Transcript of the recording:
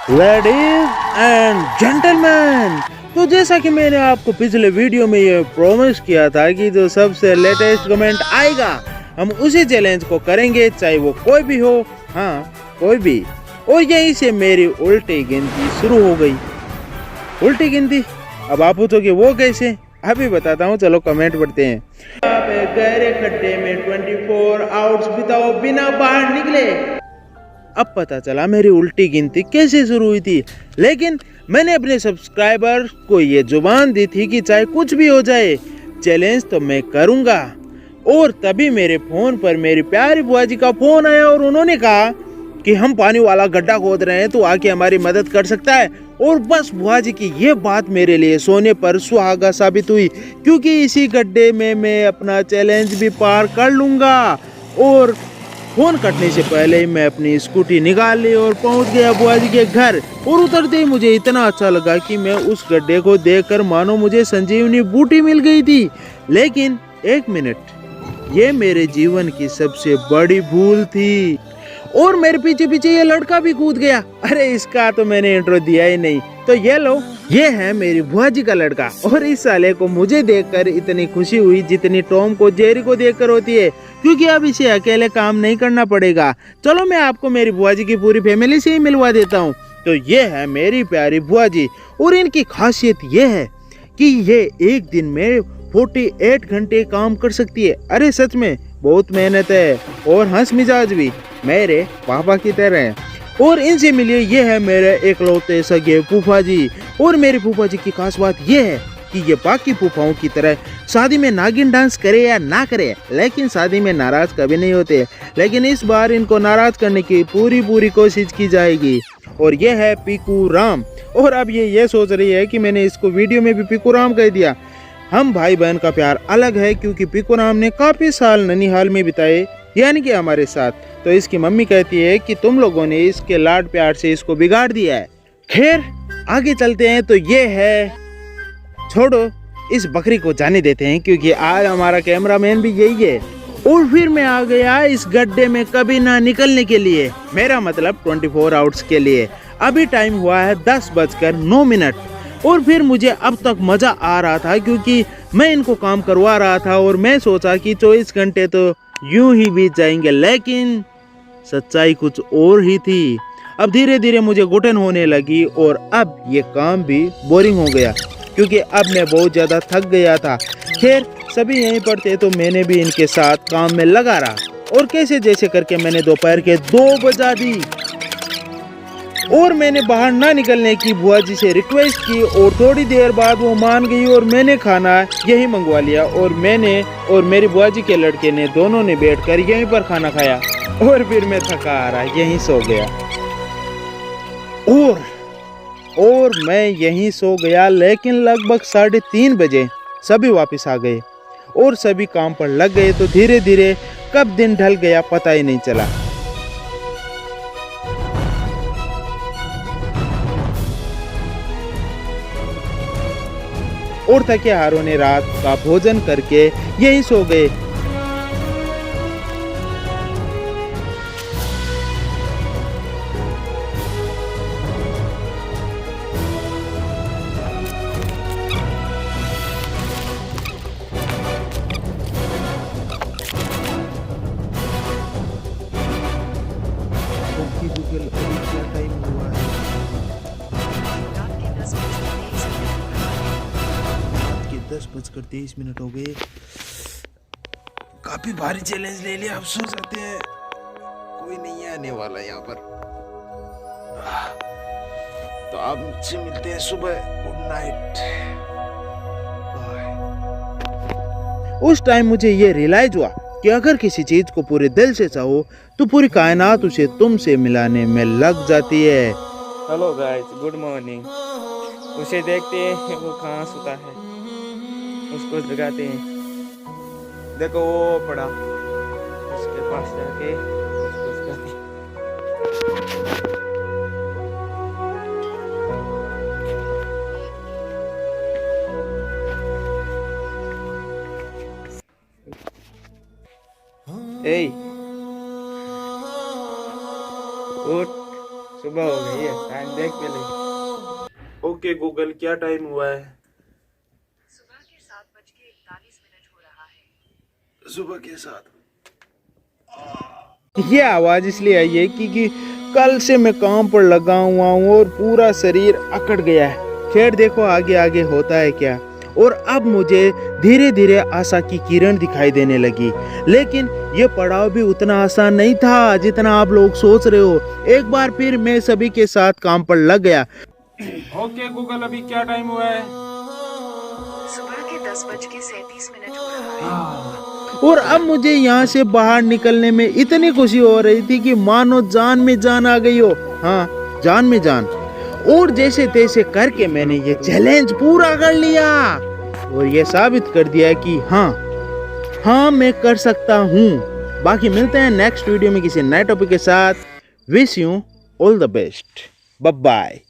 Ladies and gentleman, तो जैसा कि मैंने आपको पिछले वीडियो में ये प्रॉमिस किया था कि जो सबसे लेटेस्ट कमेंट आएगा हम उसी चैलेंज को करेंगे, चाहे वो कोई भी हो। हाँ, कोई भी। और यहीं से मेरी उल्टी गिनती शुरू हो गई। उल्टी गिनती? अब आप पूछोगे वो कैसे? अभी बताता हूँ, चलो कमेंट पढ़ते हैं। आप एक गहरे खड्डे में 24 आवर्स बिताओ बिना बाहर निकले। अब पता चला मेरी उल्टी गिनती कैसे शुरू हुई थी। लेकिन मैंने अपने सब्सक्राइबर को ये जुबान दी थी कि चाहे कुछ भी हो जाए, चैलेंज तो मैं करूँगा। और तभी मेरे फ़ोन पर मेरी प्यारी बुआ जी का फ़ोन आया और उन्होंने कहा कि हम पानी वाला गड्ढा खोद रहे हैं, तो आके हमारी मदद कर सकता है। और बस बुआ जी की ये बात मेरे लिए सोने पर सुहागा साबित हुई, क्योंकि इसी गड्ढे में मैं अपना चैलेंज भी पार कर लूँगा। और फोन कटने से पहले ही मैं अपनी स्कूटी निकाल ली और पहुंच गया बुआ जी के घर। और उतरते ही मुझे इतना अच्छा लगा कि मैं उस गड्ढे को देखकर मानो मुझे संजीवनी बूटी मिल गई थी। लेकिन एक मिनट, ये मेरे जीवन की सबसे बड़ी भूल थी। और मेरे पीछे पीछे ये लड़का भी कूद गया। अरे इसका तो मैंने इंट्रो दिया ही नहीं। तो ये लो, ये है मेरी बुआ जी का लड़का। और इस साले को मुझे देखकर इतनी खुशी हुई जितनी टॉम को जेरी को देखकर होती है, क्योंकि अब इसे अकेले काम नहीं करना पड़ेगा। चलो मैं आपको मेरी बुआ जी की पूरी फैमिली से ही मिलवा देता हूँ। तो ये है मेरी प्यारी बुआ जी, और इनकी खासियत ये है कि ये एक दिन में 48 घंटे काम कर सकती है। अरे सच में बहुत मेहनत है, और हंस मिजाज भी मेरे पापा की तरह है। और इनसे मिलिए, ये है मेरे एकलौते सगे फूफा जी। और मेरे फूफा जी की खास बात ये है कि ये बाकी फूफाओं की तरह शादी में नागिन डांस करे या ना करे, लेकिन शादी में नाराज कभी नहीं होते। लेकिन इस बार इनको नाराज करने की पूरी कोशिश की जाएगी। और ये है पीकू राम। और अब ये सोच रही है कि मैंने इसको वीडियो में भी पीकू राम कह दिया। हम भाई बहन का प्यार अलग है, क्योंकि पीकू राम ने काफी साल ननिहाल में बिताए, यानी कि हमारे साथ। तो इसकी मम्मी कहती है कि तुम लोगों ने इसके लाड प्यार से इसको बिगाड़ दिया है। खैर आगे चलते हैं। तो ये है, छोड़ो इस बकरी को जाने देते हैं, क्योंकि आज हमारा कैमरामैन भी यही है। और फिर मैं आ गया इस गड्ढे में कभी ना निकलने के लिए, मेरा मतलब 24 आवर्स के लिए। अभी टाइम हुआ है 10:09। और फिर मुझे अब तक मजा आ रहा था, क्योंकि मैं इनको काम करवा रहा था। और मैं सोचा कि 24 घंटे तो यूं ही बीत जाएंगे, लेकिन सच्चाई कुछ और ही थी। अब धीरे धीरे मुझे घुटन होने लगी, और अब ये काम भी बोरिंग हो गया, क्योंकि अब मैं बहुत ज़्यादा थक गया था। खैर सभी यहीं पर थे, तो मैंने भी इनके साथ काम में लगा रहा। और कैसे जैसे करके मैंने दोपहर के 2 बजा दी। और मैंने बाहर ना निकलने की बुआ जी से रिक्वेस्ट की, और थोड़ी देर बाद वो मान गई और मैंने खाना यही मंगवा लिया। और मैंने और मेरी बुआ जी के लड़के ने दोनों ने बैठकर यहीं पर खाना खाया। और फिर मैं थका आ रहा यहीं सो गया। और मैं यहीं सो गया। लेकिन लगभग 3:30 बजे सभी वापस आ गए और सभी काम पर लग गए। तो धीरे धीरे कब दिन ढल गया पता ही नहीं चला। और थके हारों ने रात का भोजन करके यहीं सो गए। क्या टाइम हुआ है? 10:23 हो गए। काफी भारी चैलेंज ले लिया, अब सो जाते हैं। कोई नहीं आने वाला यहाँ पर। तो आप मुझसे मिलते हैं सुबह। Good night, bye. उस टाइम मुझे ये रियलाइज हुआ कि अगर किसी चीज को पूरे दिल से चाहो तो पूरी कायनात उसे तुमसे मिलाने में लग जाती है। Hello guys, good morning. उसे देखते हैं वो कहाँ सोता है, उसको जगाते हैं। देखो वो पड़ा, उसके पास जाके उसको जगाते हैं। उठ, सुबह सुबह हो गई है, टाइम देख पहले। ओके गूगल, क्या टाइम हुआ है? सुबह के 7:41 हो रहा है। सुबह के 7। ये आवाज इसलिए आई है क्योंकि कल से मैं काम पर लगा हुआ हूँ और पूरा शरीर अकड़ गया है। खैर देखो आगे आगे होता है क्या। और अब मुझे धीरे धीरे आशा की किरण दिखाई देने लगी, लेकिन ये पड़ाव भी उतना आसान नहीं था जितना आप लोग सोच रहे हो। एक बार फिर मैं सभी के साथ काम पर लग गया। ओके गूगल, अभी क्या टाइम हुआ है? सुबह के 10:37 हो रहा है। और अब मुझे यहाँ से बाहर निकलने में इतनी खुशी हो रही थी कि मानो जान में जान आ गई हो। हाँ, जान में जान। और जैसे तैसे करके मैंने ये चैलेंज पूरा कर लिया और ये साबित कर दिया कि हाँ मैं कर सकता हूँ। बाकी मिलते हैं नेक्स्ट वीडियो में किसी नए टॉपिक के साथ। Wish you all the best. Bye bye.